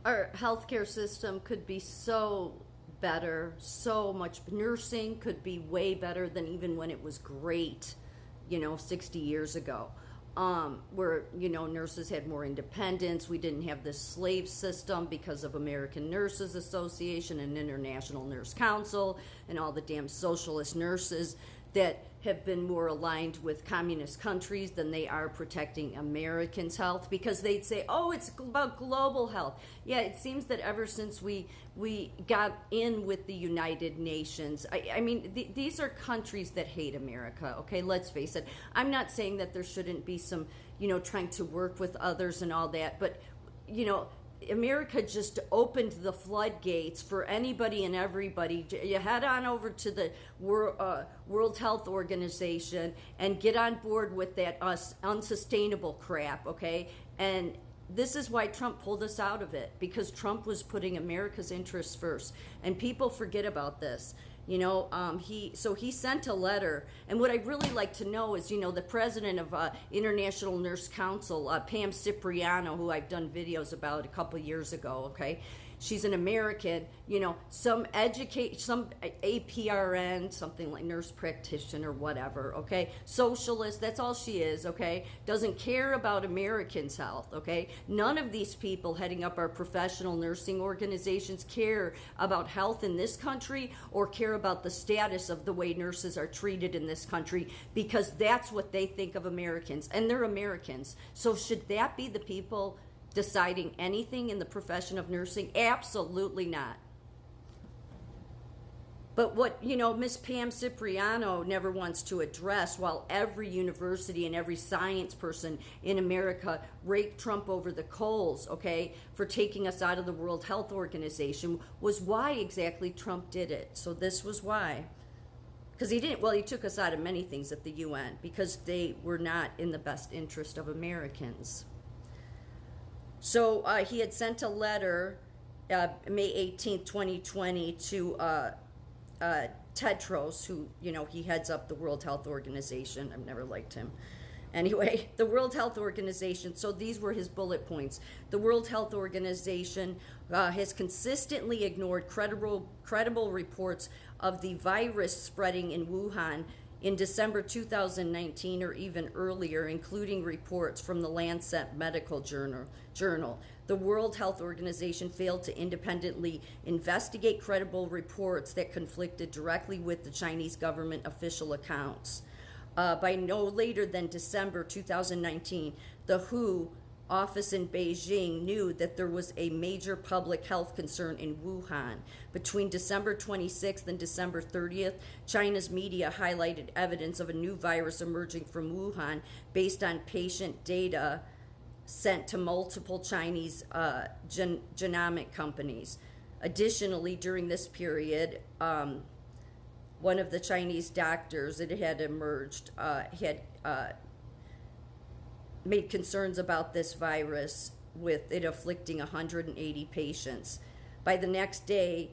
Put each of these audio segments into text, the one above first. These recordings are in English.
Our healthcare system could be so better, so much. Nursing could be way better than even when it was great, 60 years ago. Where, nurses had more independence. We didn't have this slave system because of American Nurses Association and International Nurse Council and all the damn socialist nurses that have been more aligned with communist countries than they are protecting Americans' health, because they'd say, oh, it's about global health. Yeah, it seems that ever since we got in with the United Nations, I mean, these are countries that hate America, okay? Let's face it. I'm not saying that there shouldn't be some, trying to work with others and all that, but, America just opened the floodgates for anybody and everybody. You head on over to the World Health Organization and get on board with that unsustainable crap, okay? And this is why Trump pulled us out of it, because Trump was putting America's interests first. And people forget about this. He sent a letter, and what I'd really like to know is, the president of International Nurse Council, Pam Cipriano, who I've done videos about a couple years ago, okay? She's an American, some APRN, something like nurse practitioner, whatever, okay? Socialist, that's all she is, okay? Doesn't care about Americans' health, okay? None of these people heading up our professional nursing organizations care about health in this country or care about the status of the way nurses are treated in this country, because that's what they think of Americans, and they're Americans. So should that be the people deciding anything in the profession of nursing? Absolutely not. But what, Miss Pam Cipriano never wants to address, while every university and every science person in America raked Trump over the coals, okay, for taking us out of the World Health Organization, was why exactly Trump did it. So this was why. Because he took us out of many things at the UN because they were not in the best interest of Americans. So he had sent a letter May 18th, 2020 to Tedros, who, he heads up the World Health Organization. I've never liked him. Anyway, the World Health Organization, so these were his bullet points. The World Health Organization has consistently ignored credible reports of the virus spreading in Wuhan in December 2019 or even earlier, including reports from the Lancet Medical Journal. The World Health Organization failed to independently investigate credible reports that conflicted directly with the Chinese government official accounts. By no later than December 2019, the WHO office in Beijing knew that there was a major public health concern in Wuhan. Between December 26th and December 30th, China's media highlighted evidence of a new virus emerging from Wuhan based on patient data sent to multiple Chinese genomic companies. Additionally, during this period, one of the Chinese doctors that had emerged had made concerns about this virus, with it afflicting 180 patients. By the next day,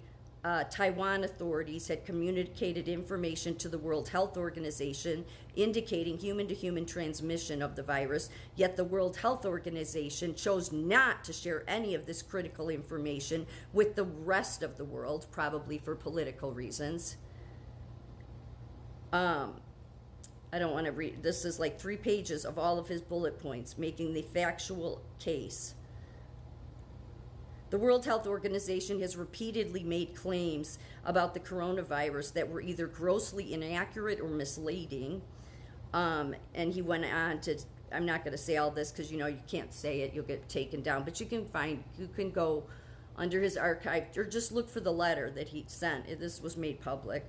Taiwan authorities had communicated information to the World Health Organization indicating human-to-human transmission of the virus, yet the World Health Organization chose not to share any of this critical information with the rest of the world, probably for political reasons. I don't want to read. This is like 3 pages of all of his bullet points, making the factual case. The World Health Organization has repeatedly made claims about the coronavirus that were either grossly inaccurate or misleading. And he went on to, I'm not going to say all this because, you can't say it, you'll get taken down. But you can go under his archive or just look for the letter that he sent. This was made public.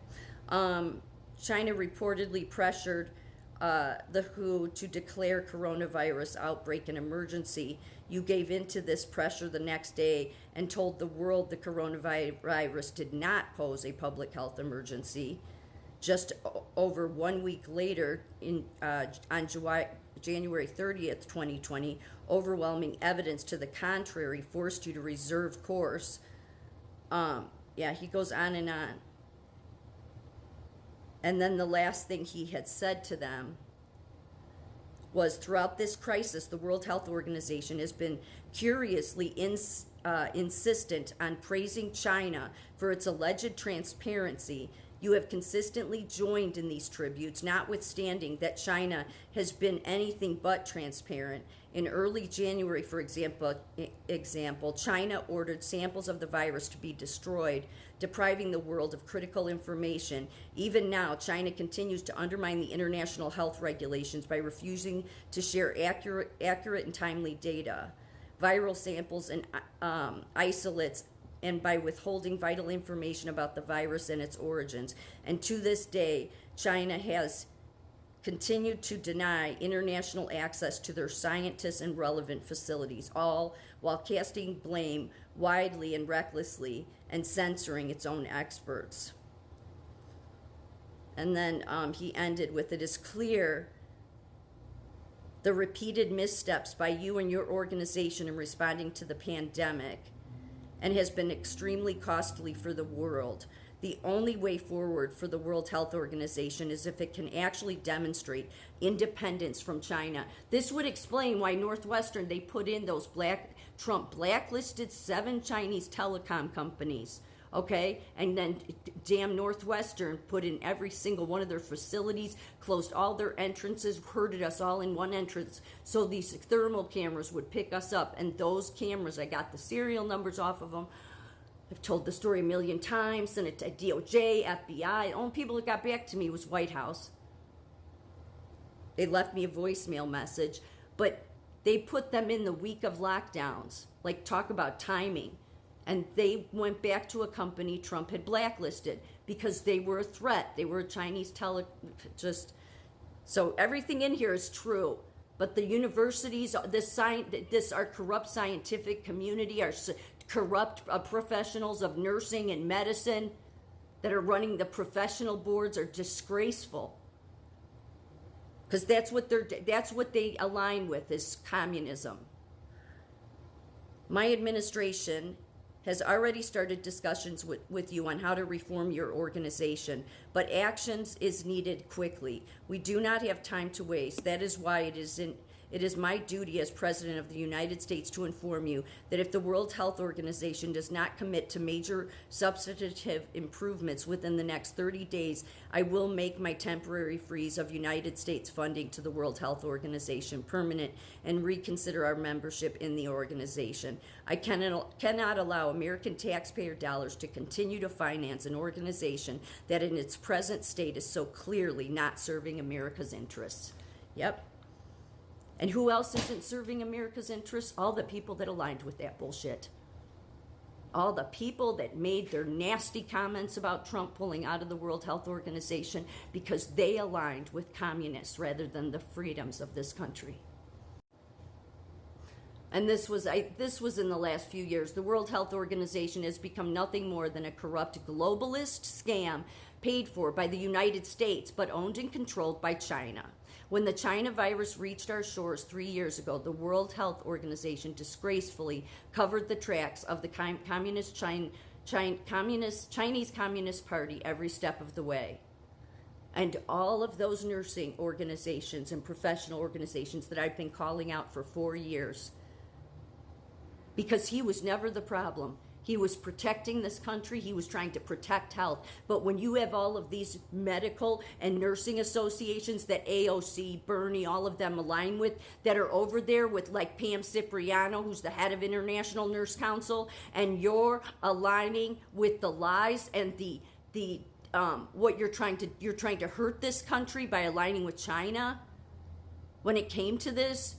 China reportedly pressured the WHO to declare coronavirus outbreak an emergency. You gave in to this pressure the next day and told the world the coronavirus did not pose a public health emergency. Just over 1 week later, on January 30th, 2020, overwhelming evidence to the contrary forced you to reserve course. He goes on and on. And then the last thing he had said to them was throughout this crisis, the World Health Organization has been curiously insistent on praising China for its alleged transparency. You have consistently joined in these tributes, notwithstanding that China has been anything but transparent. In early January, for example, China ordered samples of the virus to be destroyed, depriving the world of critical information. Even now, China continues to undermine the international health regulations by refusing to share accurate and timely data, viral samples, and isolates, and by withholding vital information about the virus and its origins. And to this day, China has continued to deny international access to their scientists and relevant facilities, all while casting blame widely and recklessly and censoring its own experts. And then he ended with, "It is clear the repeated missteps by you and your organization in responding to the pandemic and has been extremely costly for the world. The only way forward for the World Health Organization is if it can actually demonstrate independence from China." This would explain why Northwestern, they put in those Trump blacklisted 7 Chinese telecom companies, okay? And then damn Northwestern put in every single one of their facilities, closed all their entrances, herded us all in one entrance so these thermal cameras would pick us up. And those cameras, I got the serial numbers off of them. I've told the story a million times, sent it to DOJ, FBI. The only people that got back to me was White House. They left me a voicemail message, but they put them in the week of lockdowns. Like, talk about timing. And they went back to a company Trump had blacklisted because they were a threat. They were a Chinese so everything in here is true. But the universities, our corrupt scientific community, our corrupt professionals of nursing and medicine that are running the professional boards are disgraceful. Because that's what they align with, is communism. My administration has already started discussions with you on how to reform your organization, but actions is needed quickly. We do not have time to waste. That is why it is my duty as President of the United States to inform you that if the World Health Organization does not commit to major substantive improvements within the next 30 days, I will make my temporary freeze of United States funding to the World Health Organization permanent and reconsider our membership in the organization. I cannot allow American taxpayer dollars to continue to finance an organization that in its present state is so clearly not serving America's interests. Yep. And who else isn't serving America's interests? All the people that aligned with that bullshit. All the people that made their nasty comments about Trump pulling out of the World Health Organization because they aligned with communists rather than the freedoms of this country. And this was in the last few years. The World Health Organization has become nothing more than a corrupt globalist scam paid for by the United States but owned and controlled by China. When the China virus reached our shores 3 years ago, the World Health Organization disgracefully covered the tracks of the Chinese Communist Party every step of the way. And all of those nursing organizations and professional organizations that I've been calling out for 4 years, because he was never the problem. He was protecting this country. He was trying to protect health. But when you have all of these medical and nursing associations that AOC, Bernie, all of them align with, that are over there with like Pam Cipriano, who's the head of International Nurse Council, and you're aligning with the lies and what you're trying to hurt this country by aligning with China. When it came to this,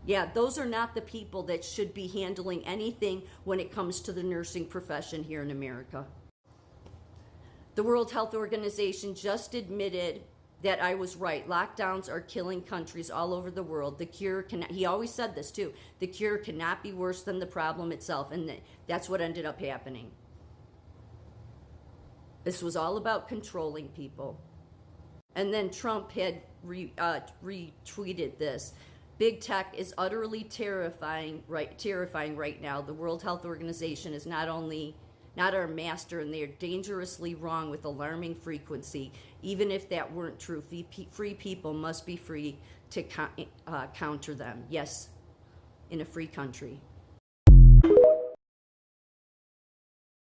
yeah, those are not the people that should be handling anything when it comes to the nursing profession here in America. The World Health Organization just admitted that I was right. Lockdowns are killing countries all over the world. The cure he always said this too, the cure cannot be worse than the problem itself, and that's what ended up happening. This was all about controlling people. And then Trump had retweeted this. Big tech is utterly terrifying right now. The World Health Organization is not only not our master, and they are dangerously wrong with alarming frequency. Even if that weren't true, free people must be free to counter them. Yes, in a free country.